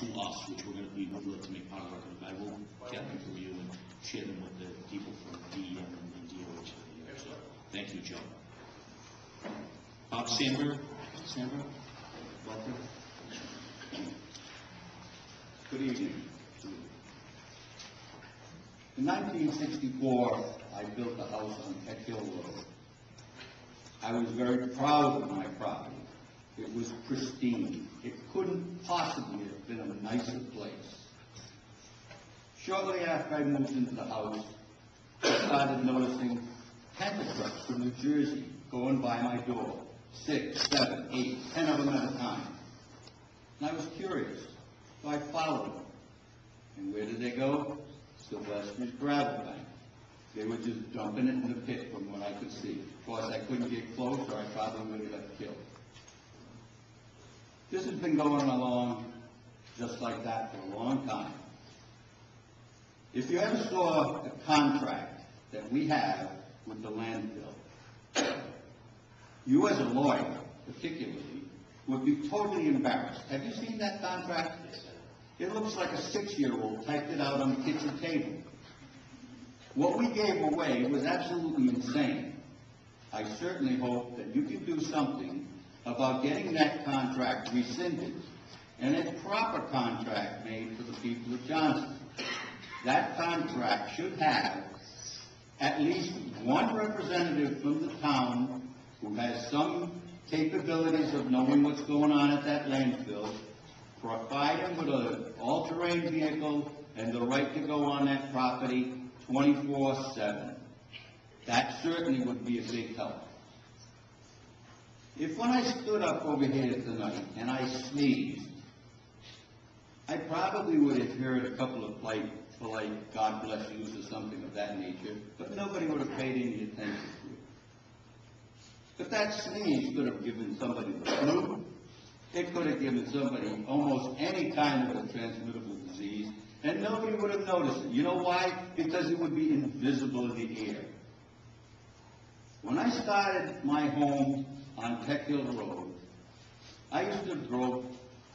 to us, which we would like to make part of our commitment. I will get them for you and share them with the people from DEM and DOH. So, thank you, Joe. Bob Sandberg. Sandberg, welcome. Good evening. In 1964, I built a house on Peck Hill Road. I was very proud of my property. It was pristine. It couldn't possibly have been a nicer place. Shortly after I moved into the house, I started noticing tanker trucks from New Jersey going by my door. 6, 7, 8, 10 of them at a time. And I was curious, so I followed them. And where did they go? Sylvester's gravel bank. They were just dumping it in the pit from what I could see. Of course, I couldn't get close or I probably would have got killed. This has been going along just like that for a long time. If you ever saw the contract that we have with the landfill, you as a lawyer, particularly, would be totally embarrassed. Have you seen that contract? It looks like a 6-year-old typed it out on the kitchen table. What we gave away was absolutely insane. I certainly hope that you can do something about getting that contract rescinded and a proper contract made for the people of Johnston. That contract should have at least one representative from the town who has some capabilities of knowing what's going on at that landfill, provide him with an all-terrain vehicle and the right to go on that property 24/7. That certainly would be a big help. If when I stood up over here tonight and I sneezed, I probably would have heard a couple of polite God bless yous or something of that nature, but nobody would have paid any attention to it. But that sneeze could have given somebody the flu. It could have given somebody almost any kind of a transmittable disease, and nobody would have noticed it. You know why? Because it would be invisible in the air. When I started my home on Peck Hill Road, I used to grow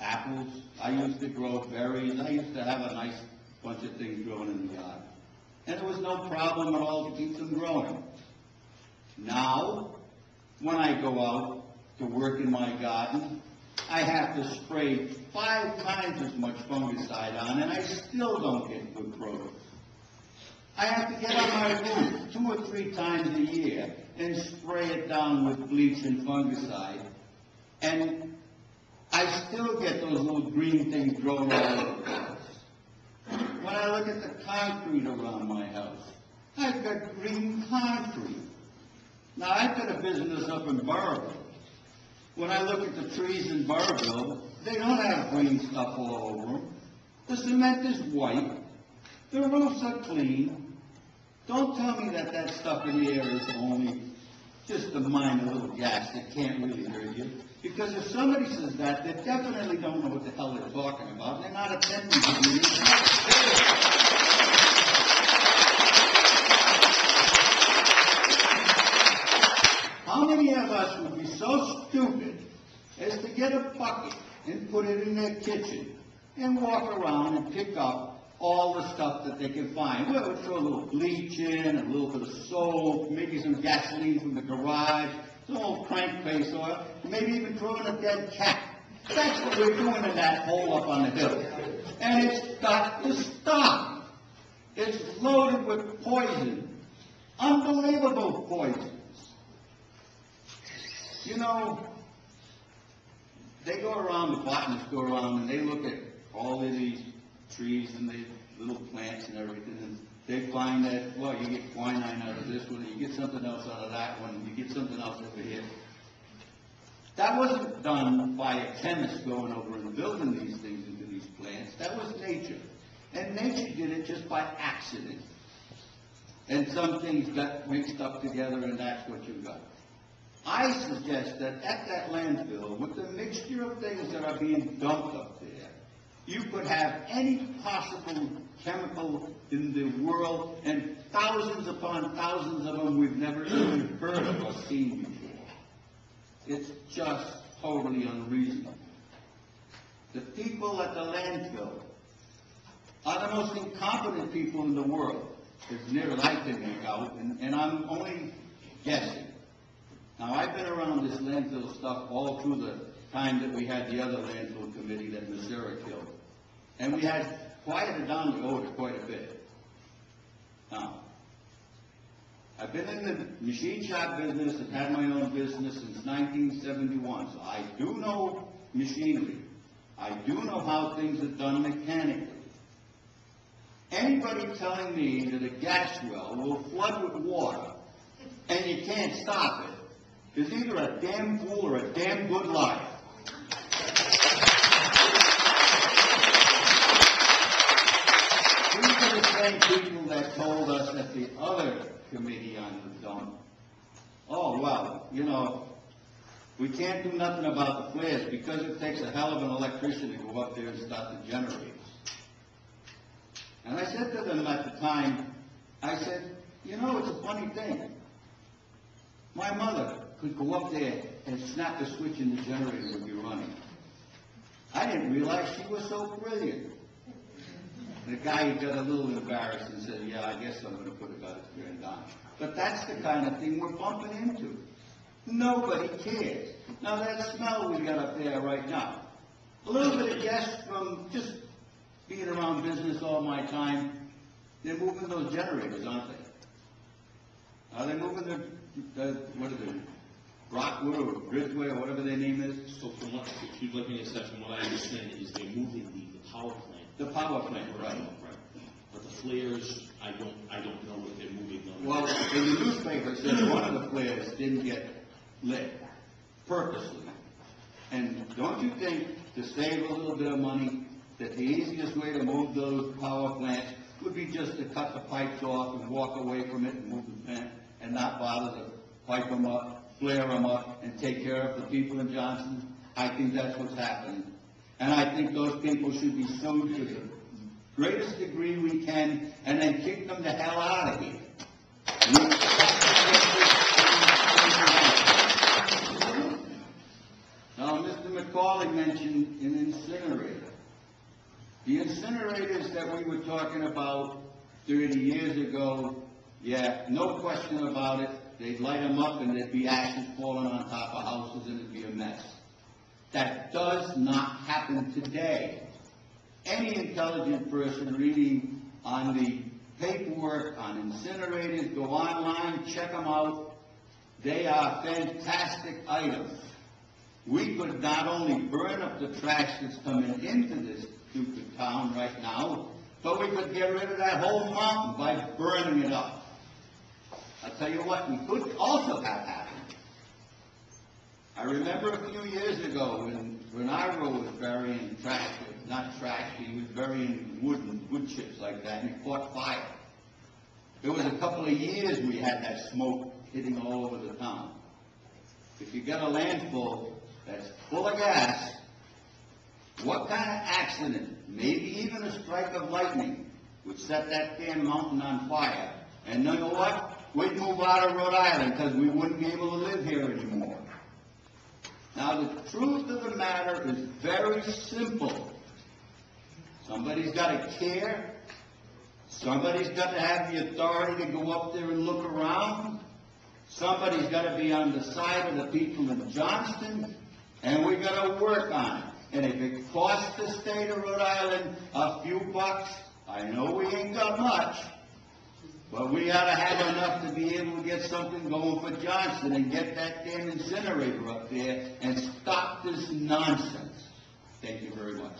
apples, I used to grow berries, I used to have a nice bunch of things growing in the yard. And there was no problem at all to keep them growing. Now, when I go out to work in my garden, I have to spray 5 times as much fungicide on, and I still don't get good produce. I have to get on my roof 2 or 3 times a year and spray it down with bleach and fungicide, and I still get those little green things growing all over the place. When I look at the concrete around my house, I've got green concrete. Now, I've got a business up in Burrville. When I look at the trees in Burrville, they don't have green stuff all over them. The cement is white. The roofs are clean. Don't tell me that that stuff in the air is only just a minor little gas that can't really hurt you. Because if somebody says that, they definitely don't know what the hell they're talking about. They're not attending to the meeting. How many of us would be so stupid as to get a bucket and put it in their kitchen and walk around and pick up all the stuff that they can find? Well, throw a little bleach in, a little bit of soap, maybe some gasoline from the garage, some old crankcase oil, maybe even throw in a dead cat. That's what we're doing in that hole up on the hill. And it's got to stop. It's loaded with poison. Unbelievable poison. You know, they go around, the botanists go around, and they look at all of these trees and the little plants and everything, and they find that, well, you get quinine out of this one, you get something else out of that one, and you get something else over here. That wasn't done by a chemist going over and building these things into these plants. That was nature. And nature did it just by accident. And some things got mixed up together, and that's what you got. I suggest that at that landfill, with the mixture of things that are being dumped up there, you could have any possible chemical in the world, and thousands upon thousands of them we've never even heard of or seen before. It's just totally unreasonable. The people at the landfill are the most incompetent people in the world, as near as I can make out, and I'm only guessing. Now, I've been around this landfill stuff all through the time that we had the other landfill committee that Missouri killed. And we had quieted down the odor quite a bit. Now, I've been in the machine shop business and had my own business since 1971, so I do know machinery. I do know how things are done mechanically. Anybody telling me that a gas well will flood with water and you can't stop it is either a damn fool or a damn good liar. These are the same people that told us at the other committee on the dump, oh, well, you know, we can't do nothing about the flares because it takes a hell of an electrician to go up there and start the generators. And I said to them at the time, I said, you know, it's a funny thing. My mother could go up there and snap the switch and the generator would be running. I didn't realize she was so brilliant. The guy got a little embarrassed and said, yeah, I guess I'm going to put about $1,000 on. But that's the kind of thing we're bumping into. Nobody cares. Now that smell we got up there right now, a little bit of gas from just being around business all my time, they're moving those generators, aren't they? Are they moving the what are they, Rockwood or Bridgeway or whatever their name is? So from what, if you'd like me to say, from what I understand is they're moving the power plant. The power plant, right. Right. But the flares, I don't know what they're moving on. Well, in the newspaper it says one of the flares didn't get lit purposely. And don't you think, to save a little bit of money, that the easiest way to move those power plants would be just to cut the pipes off and walk away from it and move the plant and not bother to pipe them up, flare them up, and take care of the people in Johnston? I think that's what's happening. And I think those people should be sued to the greatest degree we can and then kick them the hell out of here. Now, Mr. McCauley mentioned an incinerator. The incinerators that we were talking about 30 years ago, yeah, no question about it, they'd light them up and there'd be ashes falling on top of houses and it'd be a mess. That does not happen today. Any intelligent person reading on the paperwork on incinerators, go online, check them out. They are fantastic items. We could not only burn up the trash that's coming into this stupid town right now, but we could get rid of that whole mountain by burning it up. I'll tell you what we could also have happened. I remember a few years ago when Rhode was burying trash, not trash, he was burying wood chips like that, and he caught fire. There was a couple of years we had that smoke hitting all over the town. If you got a landfill that's full of gas, what kind of accident, maybe even a strike of lightning, would set that damn mountain on fire? And you know what? We'd move out of Rhode Island because we wouldn't be able to live here anymore. Now, the truth of the matter is very simple. Somebody's got to care. Somebody's got to have the authority to go up there and look around. Somebody's got to be on the side of the people in Johnston, and we got to work on it. And if it costs the state of Rhode Island a few bucks, I know we ain't got much, but we ought to have enough to be able to get something going for Johnston and get that damn incinerator up there and stop this nonsense. Thank you very much.